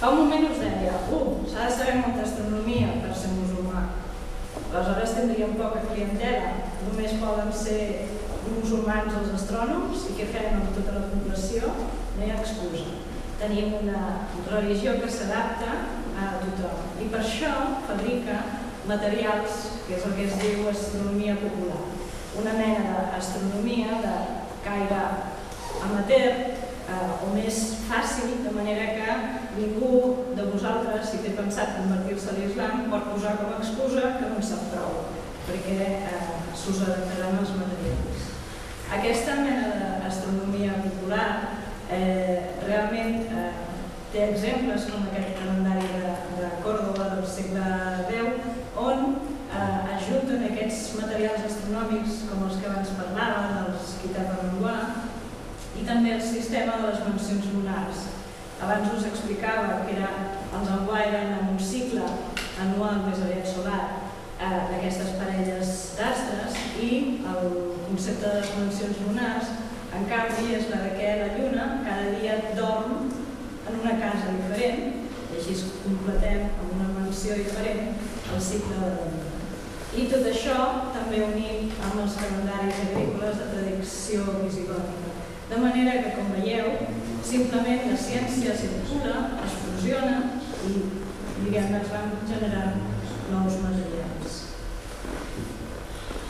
Fa un moment us deia, s'ha de saber molta astronomia per ser musulmà. Aleshores tindríem poca clientela, només poden ser musulmans els astrònoms i què fem amb tota la població? No hi ha excusa. Tenim una religió que s'adapta a tothom i per això fabrica materials, que és el que es diu astronomia popular. Una mena d'astronomia de caire amateur o més fàcil, de manera que ningú de vosaltres, si té pensat convertir-se a l'islam, pot posar com a excusa que no en sap prou, perquè s'us adaptaran els materials. Aquesta mena d'astronomia popular realment té exemples com aquest calendari de Còrdova del segle X, on ajunten aquests materials astronòmics com els que abans parlava, dels Kitab al-Anwar, i també el sistema de les mansions lunars. Abans us explicava que els Anwar eren en un cicle anual més aviat solar d'aquestes parelles d'astres i el concepte de les mansions lunars, en canvi, és la que la Lluna cada dia dorm en una casa diferent i així completem amb una mansió diferent el cicle de la Lluna. I tot això també unit amb els calendaris agrícoles de tradició visigòtica. De manera que, com veieu, simplement la ciència circula, es fusiona i, diguem-ne, es van generant nous materials.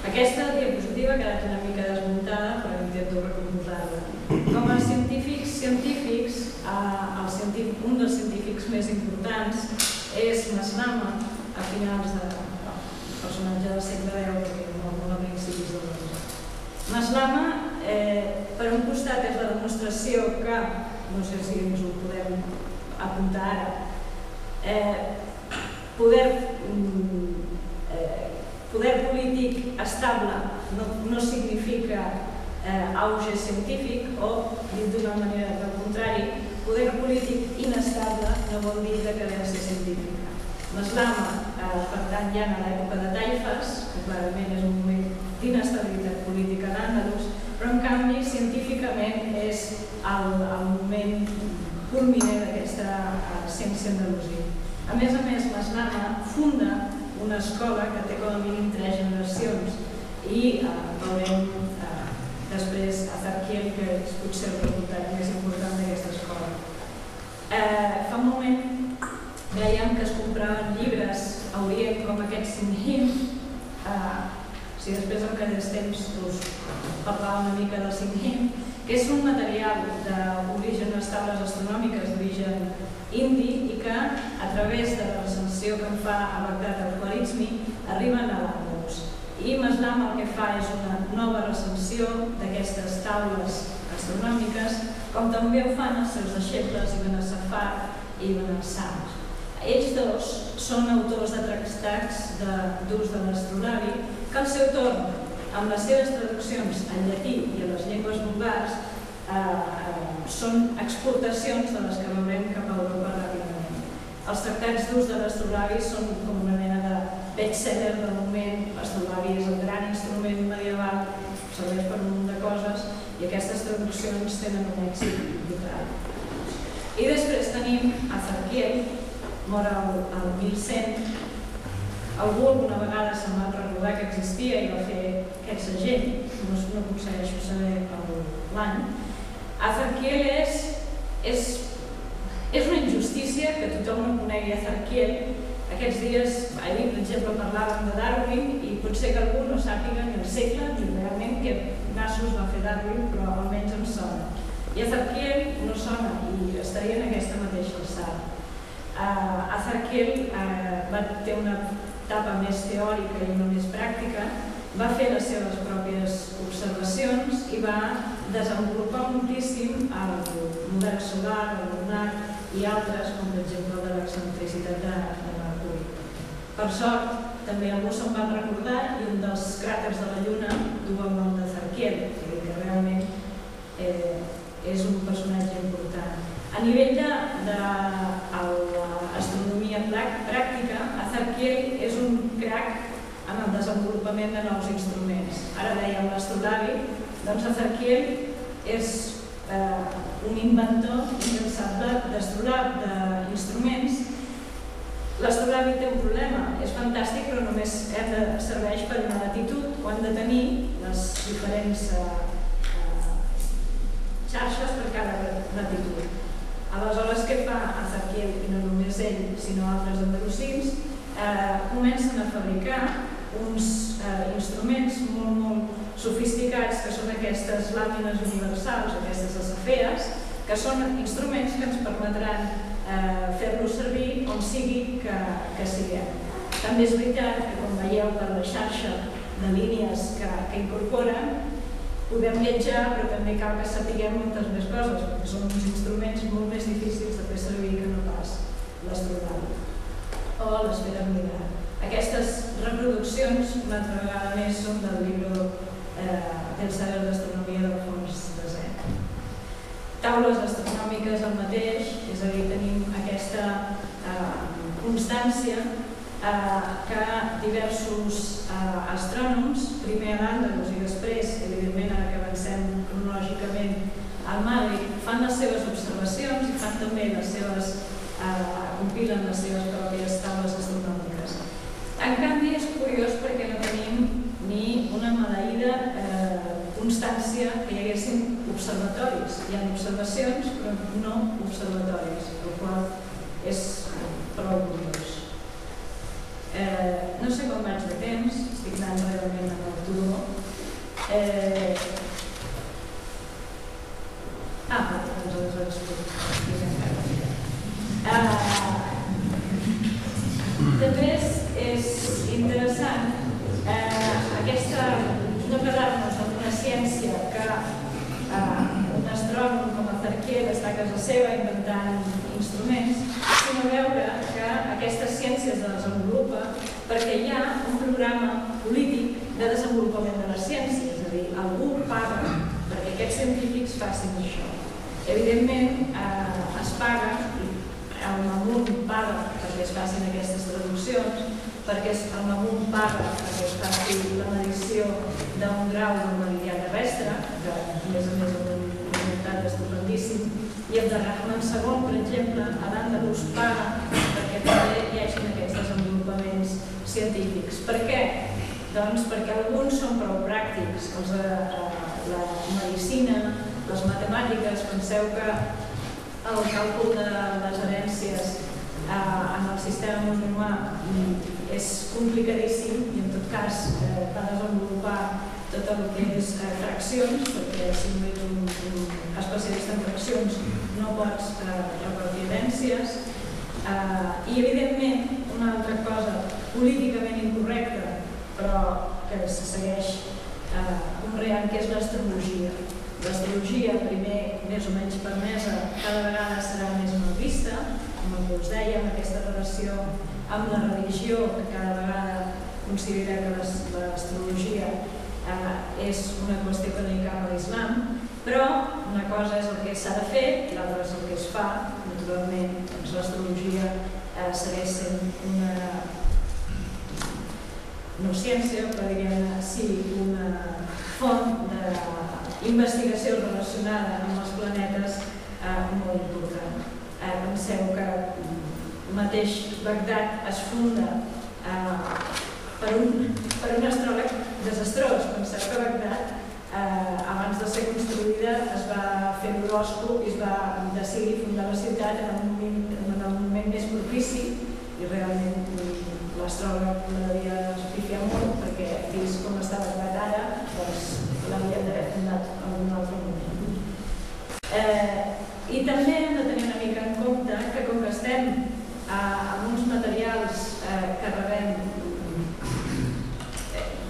Aquesta diapositiva ha quedat una mica desmuntada, però intento recomposar-la. Com a científics, un dels científics més importants és Maslama, a finals del personatge del segle X, perquè no a principis del XX. Maslama, per un costat, és la demostració que, no sé si ens ho podem apuntar ara, poder polític estable no significa auge científic o, dit d'una manera del contrari, poder polític inestable no vol dir decadència científica. Maslama pertany ja a l'època de Taifes, que clarament és un moment d'inestabilitat política a l'Àndalus, però en canvi científicament és el moment culminant d'aquesta ciència andalusí. A més, Maslama funda una escola que té com a mínim 3 generacions i veurem després a Zarkiel, que és potser el resultat més important d'aquesta escola. Fa un moment dèiem que es compraven llibres a Orient com aquest Sinhim. Si després em quedés temps us parlava una mica del Sinhim, que és un material d'origen estables astronòmiques d'origen indi i que a través de la recensió que en fa a Bagdad al-Khwarizmi arriben a l'Àndalus. I Maslama el que fa és una nova recensió d'aquestes taules astronòmiques, com també ho fan els seus deixebles Ibn Safar i Ibn Sam. Ells dos són autors de tractats d'ús de l'astrolabi que al seu torn, amb les seves traduccions en llatí i a les llengües vulgars, són exportacions de les que veurem cap a Europa ràpidament. Els tractats d'ús de l'astrolabi són com una mena de best-seller del moment. L'astrolabi és el gran instrument medieval, serveix per un munt de coses i aquestes traduccions tenen un èxit brutal. I després tenim a Zarkiel, mor al 1100. Algú alguna vegada se'n va recordar que existia i va fer aquest segell, no aconsegueixo saber l'any. A Zarkiel és una injustícia que tothom no conegui a Zarkiel. Aquests dies, ahir, per exemple, parlàvem de Darwin i potser que algú no sàpiga ni el segle ni realment què nassos va fer Darwin, però almenys em sona. I a Zarkiel no sona i estaria en aquesta mateixa alçada. A Zarkiel té una etapa més teòrica i no més pràctica, va fer les seves pròpies observacions i va desenvolupar moltíssim el model solar, el lunar i altres, com per exemple de l'excentricitat de Mercuri. Per sort, també algú se'n va recordar i un dels cràters de la Lluna du el nom de Zarkiel, que realment és un personatge important. A nivell de l'astronomia pràctica, a Zarkiel és un crac en el desenvolupament de nous instruments. Ara dèiem l'astrolabi, doncs a Zarkiel és un inventor incansable d'instruments l'estradari té un problema, és fantàstic, però només serveix per una latitud, o han de tenir les diferents xarxes per cada latitud. Aleshores, què fa Ezequiel, i no només ell, sinó altres andalusins, comencen a fabricar uns instruments molt sofisticats, que són aquestes làmines universals, aquestes acefees, que són instruments que ens permetran fer-los servir on sigui que siguem. També és veritat que, com veieu per la xarxa de línies que incorporen, podem viatjar, però també cal que sapiguem moltes més coses, perquè són uns instruments molt més difícils de fer servir que no pas l'astronàutica o l'esfera militar. Aquestes reproduccions, una altra vegada més, són del llibre del saber d'astronomia del fons de Zec. Taules astronòmiques el mateix, és a dir, tenim aquesta constància que diversos astrònoms, primer a l'Àndalus i després, evidentment, ara que avancem cronològicament al Madrid, fan les seves observacions i fan també les seves, compilen les seves pròpies taules astronòmiques. En canvi, és curiós perquè no tenim ni una maleïda constància que hi haguessin observatoris. Hi ha observacions, però no observatoris, el qual és prou curiós. No sé com vaig de temps, estic anant realment amb el turó. Doncs els explico. També és interessant no quedar-nos en una ciència que un astrònom com Ezequiel està a casa seva inventant instruments, sinó veure que aquestes ciències es desenvolupen perquè hi ha un programa polític de desenvolupament de la ciència, és a dir, algú paga perquè aquests científics facin això. Evidentment, es paga, el Mamun paga perquè es facin aquestes traduccions, perquè el Mamun paga perquè es faci la medició d'un grau de meridià terrestre, que a més és un resultat estupendíssim, i el de Rahman II, per exemple, a l'Àndalus paga perquè també hi hagi aquests desenvolupaments científics. Per què? Doncs perquè alguns són prou pràctics, la medicina, les matemàtiques. Penseu que el càlcul de les herències en el sistema musulmà és complicadíssim i en tot cas va desenvolupar tot el que és fraccions, perquè si no ets un especialista en fraccions no pots repartir herències. I evidentment una altra cosa políticament incorrecta però que se segueix conreant, que és l'astrologia. L'astrologia, primer més o menys permesa, cada vegada serà més mal vista, com el que us dèiem, aquesta relació amb la religió, que cada vegada considera que l'astrologia és una qüestió que no hi cap a l'islam, però una cosa és el que s'ha de fer i l'altra és el que es fa. Naturalment, l'astrologia segueix sent no ciència, però diguem-ne sí, una font d'investigació relacionada amb els planetes molt important. Penseu que el mateix Bagdad es funda per un astròleg desastrós. Penseu que Bagdad, abans de ser construïda, es va fer l'horòscop i es va decidir fundar la ciutat en el moment més propici i realment l'astròleg l'havia pifiat molt perquè, vist com estava Bagdad ara, doncs l'havien d'haver fundat en un altre moment. I també hem de tenir una mica en compte que com que estem amb uns materials que rebem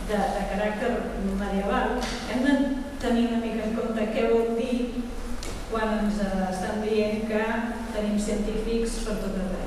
de caràcter medieval, hem de tenir una mica en compte què vol dir quan ens estan dient que tenim científics per tot arreu.